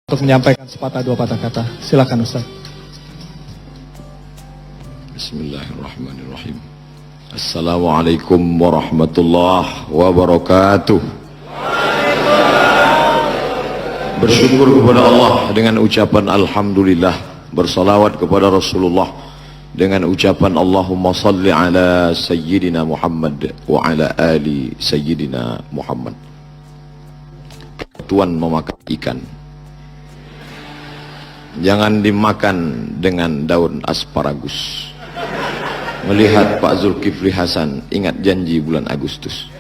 untuk menyampaikan sepatah dua patah kata. Silakan Ustaz. Bismillahirrahmanirrahim. Assalamualaikum warahmatullahi wabarakatuh. Bersyukur kepada Allah dengan ucapan Alhamdulillah. Bersalawat kepada Rasulullah dengan ucapan Allahumma salli ala Sayyidina Muhammad wa ala ali Sayyidina Muhammad. Tuan memakan ikan, jangan dimakan dengan daun asparagus. Melihat Pak Zulkifli Hasan, ingat janji bulan Agustus.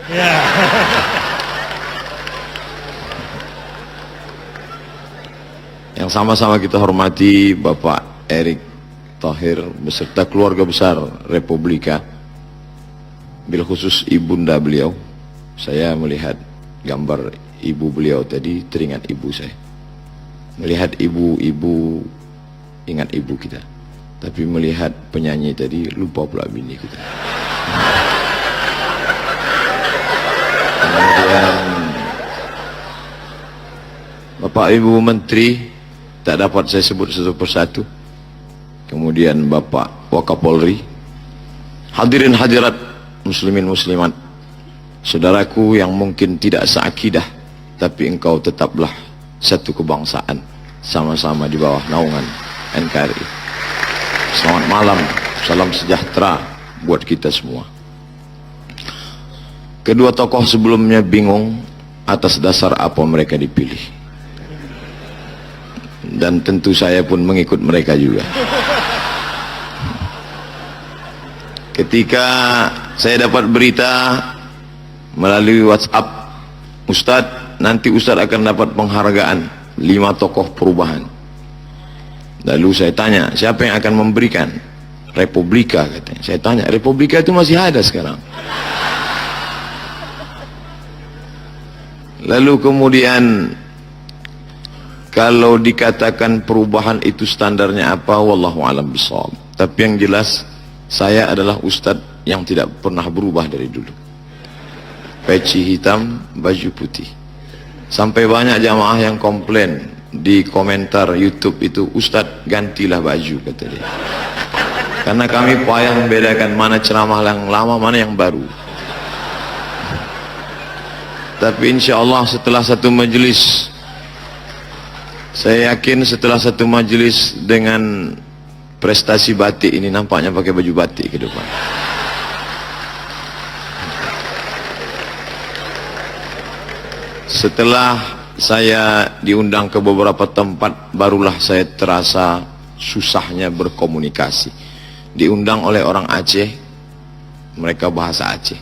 Yang sama-sama kita hormati Bapak Erick Thohir beserta keluarga besar Republika, bil khusus ibunda beliau. Saya melihat gambar ibu beliau tadi, teringat ibu saya. Melihat ibu-ibu, ingat ibu kita. Tapi melihat penyanyi tadi, lupa pula bini kita. Kemudian Bapak Ibu Menteri, tak dapat saya sebut satu persatu. Kemudian Bapak Wakapolri, hadirin hadirat muslimin muslimat, saudaraku yang mungkin tidak seakidah, tapi engkau tetaplah satu kebangsaan, sama-sama di bawah naungan NKRI. Selamat malam, salam sejahtera buat kita semua. Kedua tokoh sebelumnya bingung atas dasar apa mereka dipilih, dan tentu saya pun mengikut mereka juga. Ketika saya dapat berita melalui WhatsApp, Ustadz, nanti Ustadz akan dapat penghargaan 5 tokoh perubahan. Lalu saya tanya, siapa yang akan memberikan? Republika katanya. Saya tanya, Republika itu masih ada sekarang? Lalu kemudian, kalau dikatakan perubahan itu standarnya apa? Wallahu a'lam bishawab. Tapi yang jelas, saya adalah Ustadz yang tidak pernah berubah dari dulu. Peci hitam, baju putih. Sampai banyak jamaah yang komplain di komentar YouTube itu, Ustadz gantilah baju, kata dia. Karena kami payah membedakan mana ceramah yang lama, mana yang baru. Tapi insya Allah setelah satu majelis, saya yakin setelah satu majelis dengan prestasi batik ini, nampaknya pakai baju batik ke depan. Setelah saya diundang ke beberapa tempat, barulah saya terasa susahnya berkomunikasi. Diundang oleh orang Aceh, mereka bahasa Aceh.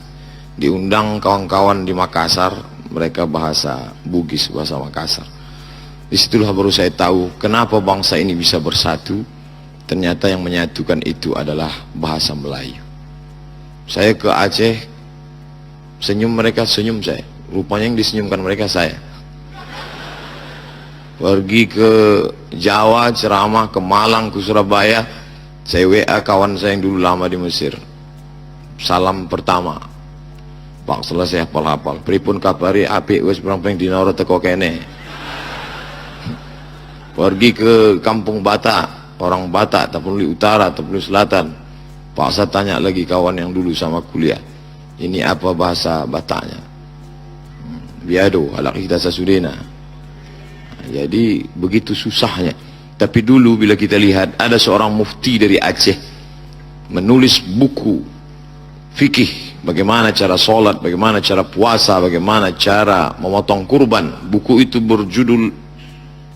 Diundang kawan-kawan di Makassar, mereka bahasa Bugis, bahasa Makassar. Disitulah baru saya tahu kenapa bangsa ini bisa bersatu. Ternyata yang menyatukan itu adalah bahasa Melayu. Saya ke Aceh, senyum mereka, senyum saya. Rupanya yang disenyumkan mereka saya. Pergi ke Jawa, ceramah ke Malang, ke Surabaya, saya WA kawan saya yang dulu lama di Mesir. Salam pertama, Pak, selesai hafal-hafal. Pripun kapari apik wis perang-perang dinoro teko kene. Pergi ke Kampung Batak, orang Batak, Tapanuli Utara, Tapanuli Selatan. Pak, saya tanya lagi kawan yang dulu sama kuliah, ini apa bahasa Bataknya? Biado, alak kita sasudena. Jadi begitu susahnya. Tapi dulu bila kita lihat, ada seorang mufti dari Aceh menulis buku fikih, bagaimana cara sholat, bagaimana cara puasa, bagaimana cara memotong kurban. Buku itu berjudul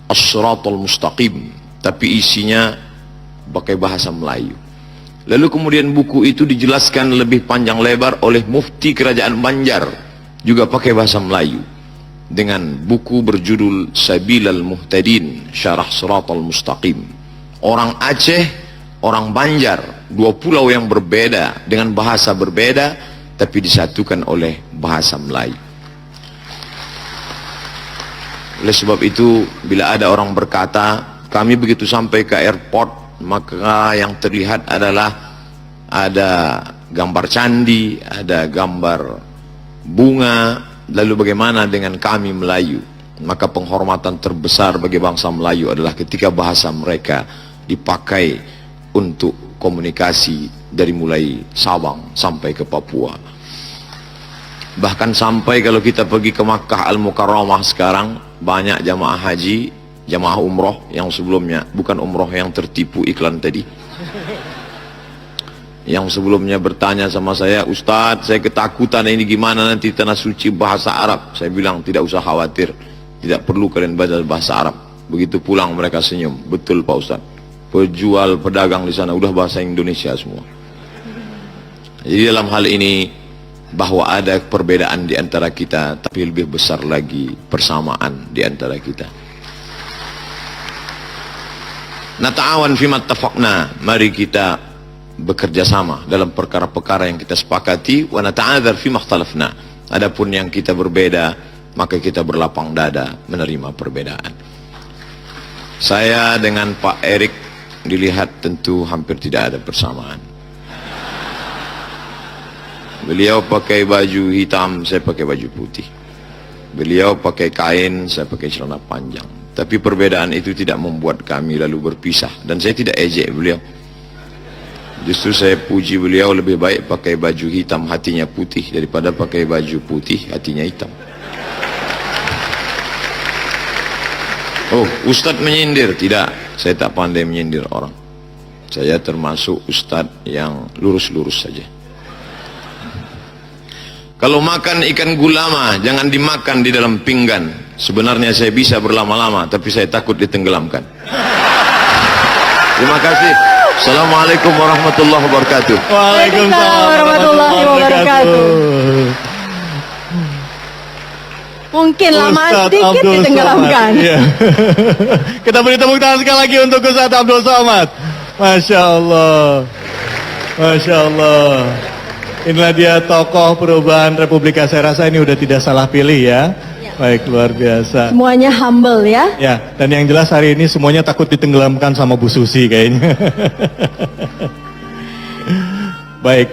As-Siratal Mustaqim, tapi isinya pakai bahasa Melayu. Lalu kemudian buku itu dijelaskan lebih panjang lebar oleh mufti kerajaan Banjar, juga pakai bahasa Melayu, dengan buku berjudul Sabilal Muhtadin, Syarah Siratal Mustaqim. Orang Aceh, orang Banjar, dua pulau yang berbeda dengan bahasa berbeda, tapi disatukan oleh bahasa Melayu. Oleh sebab itu, bila ada orang berkata, kami begitu sampai ke airport, maka yang terlihat adalah ada gambar candi, ada gambar bunga. Lalu bagaimana dengan kami Melayu? Maka penghormatan terbesar bagi bangsa Melayu adalah ketika bahasa mereka dipakai untuk komunikasi dari mulai Sabang sampai ke Papua. Bahkan sampai kalau kita pergi ke Makkah Al-Mukarramah sekarang, banyak jamaah haji, jamaah umroh yang sebelumnya bukan umroh yang tertipu iklan tadi, yang sebelumnya bertanya sama saya, Ustadz saya ketakutan ini gimana nanti tanah suci bahasa Arab. Saya bilang tidak usah khawatir, tidak perlu kalian baca bahasa Arab. Begitu pulang mereka senyum, betul Pak Ustadz, penjual pedagang di sana udah bahasa Indonesia semua. Jadi dalam hal ini bahwa ada perbedaan di antara kita, tapi lebih besar lagi persamaan di antara kita. Nata'awan fima attafaqna, mari kita bekerja sama dalam perkara-perkara yang kita sepakati. Wa nata'adzar fima ikhtalafna, adapun yang kita berbeda maka kita berlapang dada menerima perbedaan. Saya dengan Pak Erik dilihat tentu hampir tidak ada persamaan. Beliau pakai baju hitam, saya pakai baju putih. Beliau pakai kain, saya pakai celana panjang. Tapi perbedaan itu tidak membuat kami lalu berpisah. Dan saya tidak ejek beliau. Justru saya puji beliau, lebih baik pakai baju hitam hatinya putih daripada pakai baju putih hatinya hitam. Oh, Ustadz menyindir? Tidak, saya tak pandai menyindir orang. Saya termasuk Ustadz yang lurus-lurus saja. Kalau makan ikan gulama, jangan dimakan di dalam pinggan. Sebenarnya saya bisa berlama-lama, tapi saya takut ditenggelamkan. Terima kasih. Assalamualaikum warahmatullahi wabarakatuh. Waalaikumsalam warahmatullahi wabarakatuh. Mungkin lama sedikit ditenggelamkan. Iya. Kita beri tepuk tangan sekali lagi untuk Ustadz Abdul Somad. Masya Allah. Masya Allah. Inilah dia tokoh perubahan Republika. Saya rasa ini udah tidak salah pilih ya. Baik, luar biasa. Semuanya humble ya. Ya, dan yang jelas hari ini semuanya takut ditenggelamkan sama Bu Susi kayaknya. Baik,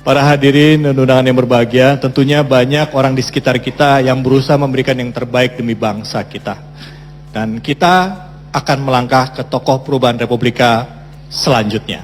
para hadirin dan undangan yang berbahagia, tentunya banyak orang di sekitar kita yang berusaha memberikan yang terbaik demi bangsa kita. Dan kita akan melangkah ke tokoh perubahan Republika selanjutnya.